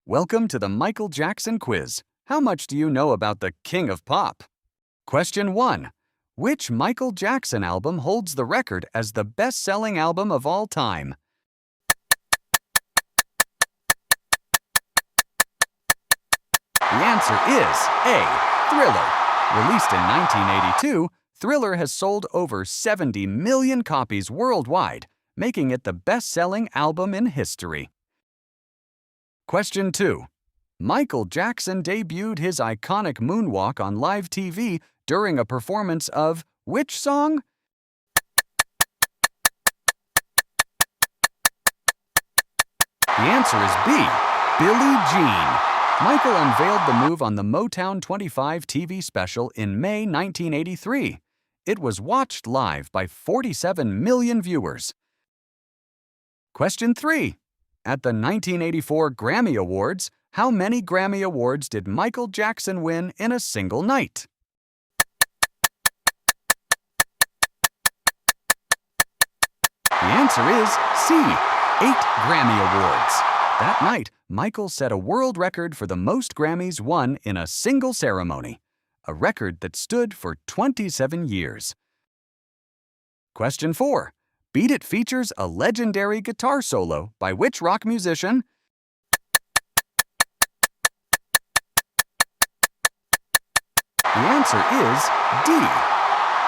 Welcome to the Michael Jackson quiz. How much do you know about the King of Pop? Question 1. Which Michael Jackson album holds the record as the best-selling album of all time? The answer is A. Thriller. Released in 1982, Thriller has sold over 70 million copies worldwide, making it the best-selling album in history. Question 2. Michael Jackson debuted his iconic Moonwalk on live TV during a performance of which song? The answer is B. Billie Jean. Michael unveiled the move on the Motown 25 TV special in May 1983. It was watched live by 47 million viewers. Question 3. At the 1984 Grammy Awards, how many Grammy Awards did Michael Jackson win in a single night? The answer is C. 8 Grammy Awards. That night, Michael set a world record for the most Grammys won in a single ceremony, a record that stood for 27 years. Question 4. Beat It features a legendary guitar solo by which rock musician? The answer is D.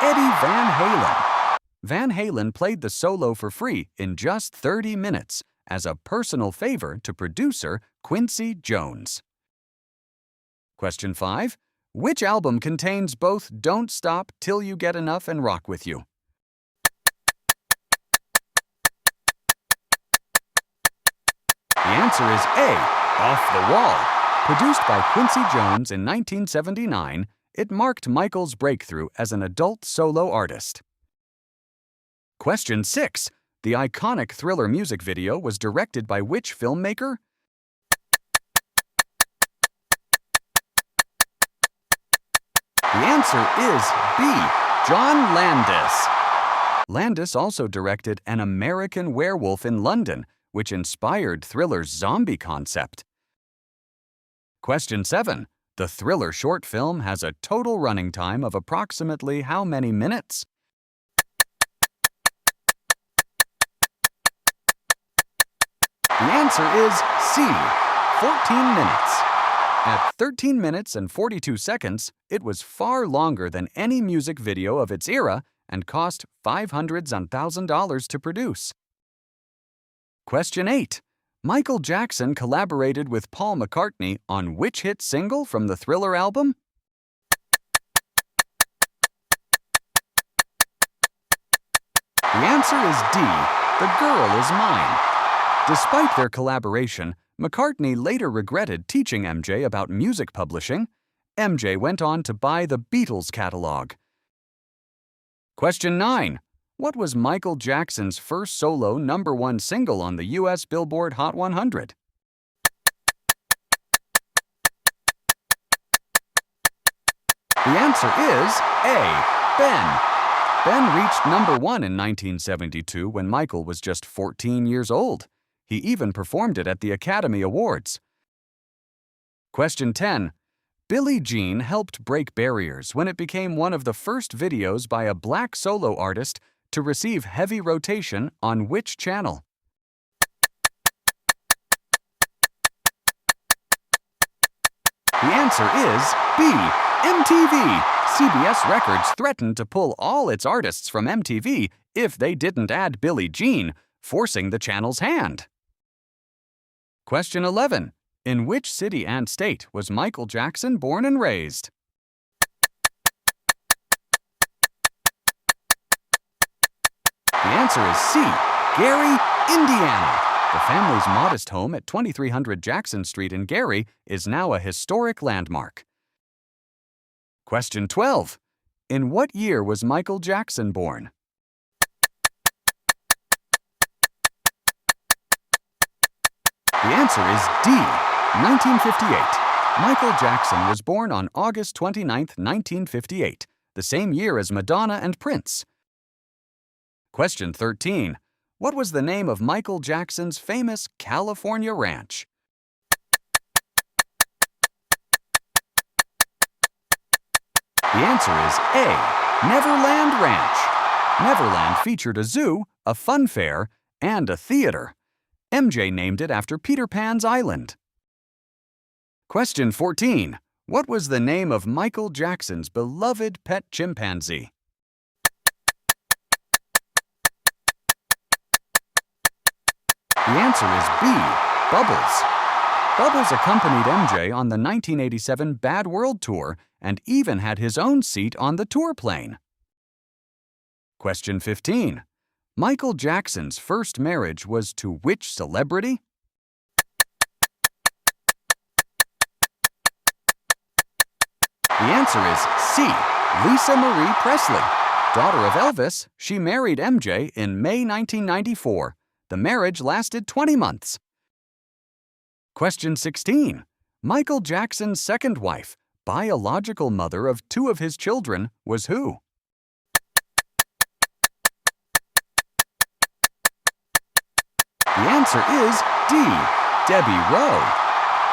Eddie Van Halen. Van Halen played the solo for free in just 30 minutes as a personal favor to producer Quincy Jones. Question 5. Which album contains both Don't Stop Till You Get Enough and Rock With You? The answer is A. Off the Wall. Produced by Quincy Jones in 1979, it marked Michael's breakthrough as an adult solo artist. Question 6. The iconic Thriller music video was directed by which filmmaker? The answer is B. John Landis. Landis also directed An American Werewolf in London, which inspired Thriller's zombie concept. Question 7. The Thriller short film has a total running time of approximately how many minutes? The answer is C. 14 minutes. At 13 minutes and 42 seconds, it was far longer than any music video of its era and cost $500,000 to produce. Question 8. Michael Jackson collaborated with Paul McCartney on which hit single from the Thriller album? The answer is D. The Girl Is Mine. Despite their collaboration, McCartney later regretted teaching MJ about music publishing. MJ went on to buy the Beatles catalog. Question 9. What was Michael Jackson's first solo #1 single on the U.S. Billboard Hot 100? The answer is A. Ben. Ben reached #1 in 1972 when Michael was just 14 years old. He even performed it at the Academy Awards. Question 10. Billie Jean helped break barriers when it became one of the first videos by a black solo artist to receive heavy rotation on which channel? The answer is B. MTV. CBS Records threatened to pull all its artists from MTV if they didn't add Billie Jean, forcing the channel's hand. Question 11. In which city and state was Michael Jackson born and raised? The answer is C. Gary, Indiana. The family's modest home at 2300 Jackson Street in Gary is now a historic landmark. Question 12. In what year was Michael Jackson born? The answer is D. 1958. Michael Jackson was born on August 29, 1958, the same year as Madonna and Prince. Question 13. What was the name of Michael Jackson's famous California ranch? The answer is A. Neverland Ranch. Neverland featured a zoo, a fun fair, and a theater. MJ named it after Peter Pan's island. Question 14. What was the name of Michael Jackson's beloved pet chimpanzee? The answer is B. Bubbles. Bubbles accompanied MJ on the 1987 Bad World Tour and even had his own seat on the tour plane. Question 15. Michael Jackson's first marriage was to which celebrity? The answer is C. Lisa Marie Presley. Daughter of Elvis, she married MJ in May 1994. The marriage lasted 20 months. Question 16. Michael Jackson's second wife, biological mother of 2 of his children, was who? The answer is D. Debbie Rowe.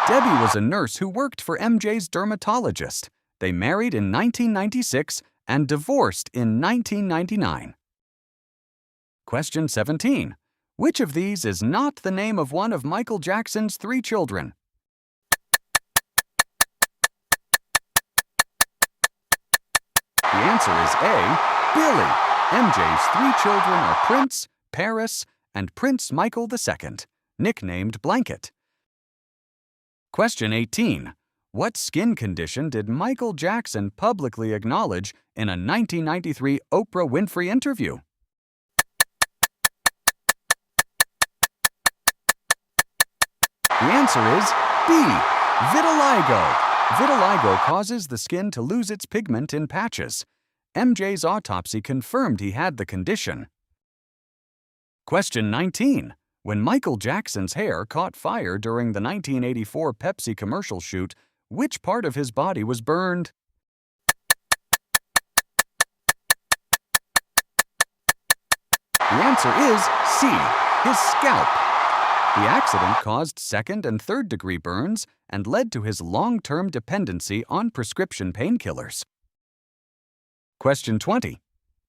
Debbie was a nurse who worked for MJ's dermatologist. They married in 1996 and divorced in 1999. Question 17. Which of these is not the name of one of Michael Jackson's 3 children? The answer is A. Billy. MJ's 3 children are Prince, Paris, and Prince Michael II, nicknamed Blanket. Question 18. What skin condition did Michael Jackson publicly acknowledge in a 1993 Oprah Winfrey interview? The answer is B. Vitiligo. Vitiligo causes the skin to lose its pigment in patches. MJ's autopsy confirmed he had the condition. Question 19. When Michael Jackson's hair caught fire during the 1984 Pepsi commercial shoot, which part of his body was burned? The answer is C. His scalp. The accident caused second- and third-degree burns and led to his long-term dependency on prescription painkillers. Question 20.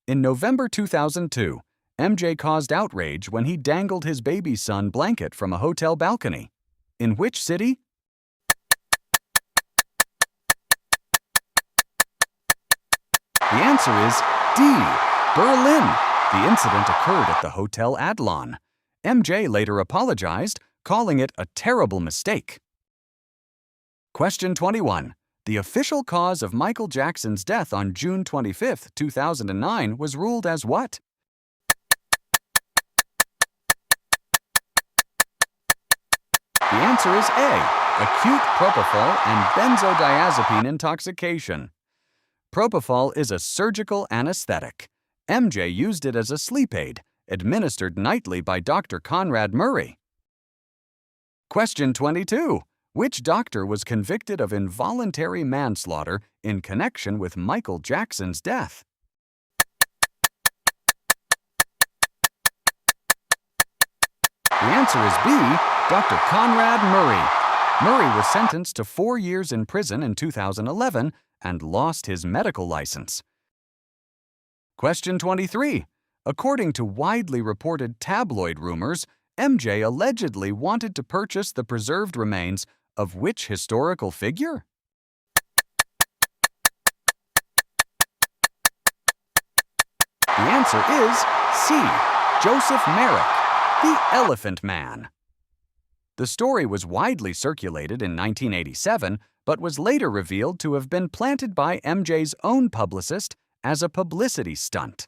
In November 2002, MJ caused outrage when he dangled his baby son Blanket from a hotel balcony. In which city? The answer is D. Berlin. The incident occurred at the Hotel Adlon. MJ later apologized, calling it a terrible mistake. Question 21. The official cause of Michael Jackson's death on June 25, 2009 was ruled as what? The answer is A. Acute propofol and benzodiazepine intoxication. Propofol is a surgical anesthetic. MJ used it as a sleep aid, administered nightly by Dr. Conrad Murray. Question 22. Which doctor was convicted of involuntary manslaughter in connection with Michael Jackson's death? The answer is B. Dr. Conrad Murray. Murray was sentenced to 4 years in prison in 2011 and lost his medical license. Question 23. According to widely reported tabloid rumors, MJ allegedly wanted to purchase the preserved remains of which historical figure? The answer is C. Joseph Merrick, the Elephant Man. The story was widely circulated in 1987, but was later revealed to have been planted by MJ's own publicist as a publicity stunt.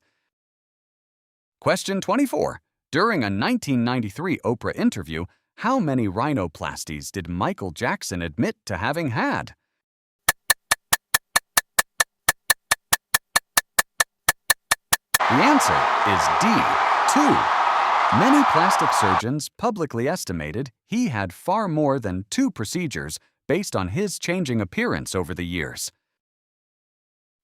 Question 24. During a 1993 Oprah interview, how many rhinoplasties did Michael Jackson admit to having had? The answer is D. 2. Many plastic surgeons publicly estimated he had far more than 2 procedures based on his changing appearance over the years.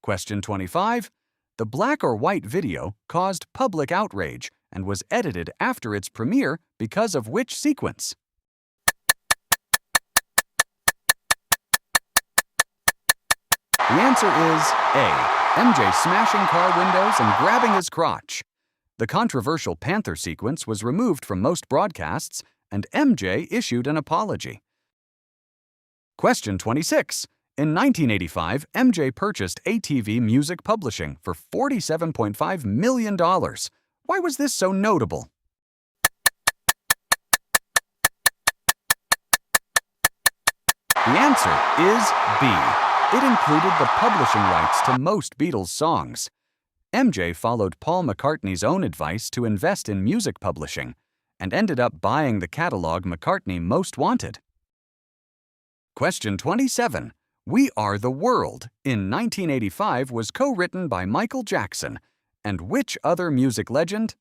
Question 25. The black or white video caused public outrage and was edited after its premiere because of which sequence? The The answer is A. MJ smashing car windows and grabbing his crotch. The controversial Panther sequence was removed from most broadcasts, and MJ issued an apology. Question 26. In 1985, MJ purchased ATV Music Publishing for $47.5 million. Why was this so notable? The answer is B. It included the publishing rights to most Beatles songs. MJ followed Paul McCartney's own advice to invest in music publishing and ended up buying the catalog McCartney most wanted. Question 27. We Are the World in 1985 was co-written by Michael Jackson and which other music legend?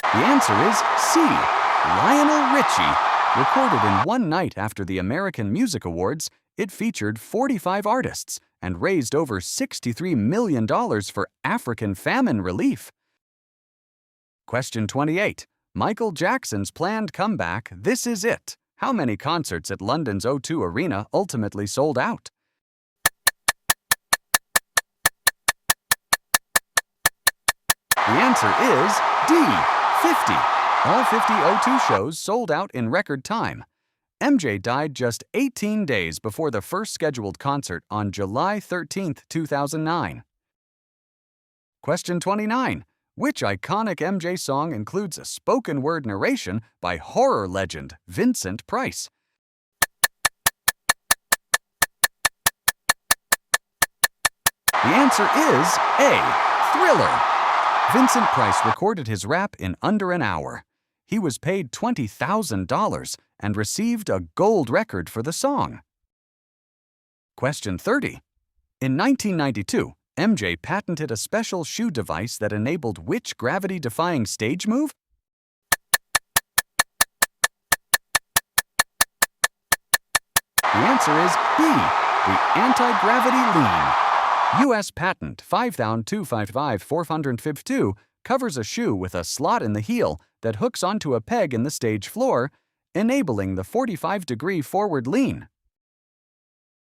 The answer is C. Lionel Richie. Recorded in one night after the American Music Awards, it featured 45 artists and raised over $63 million for African famine relief. Question 28. Michael Jackson's planned comeback, This Is It. How many concerts at London's O2 Arena ultimately sold out? The answer is D. 50. All 50 O2 shows sold out in record time. MJ died just 18 days before the first scheduled concert on July 13, 2009. Question 29. Which iconic MJ song includes a spoken word narration by horror legend Vincent Price? The answer is A. Thriller. Vincent Price recorded his rap in under an hour. He was paid $20,000 and received a gold record for the song. Question 30. In 1992, MJ patented a special shoe device that enabled which gravity-defying stage move? The answer is B, the anti-gravity lean. U.S. Patent 5255452 covers a shoe with a slot in the heel that hooks onto a peg in the stage floor, enabling the 45-degree forward lean.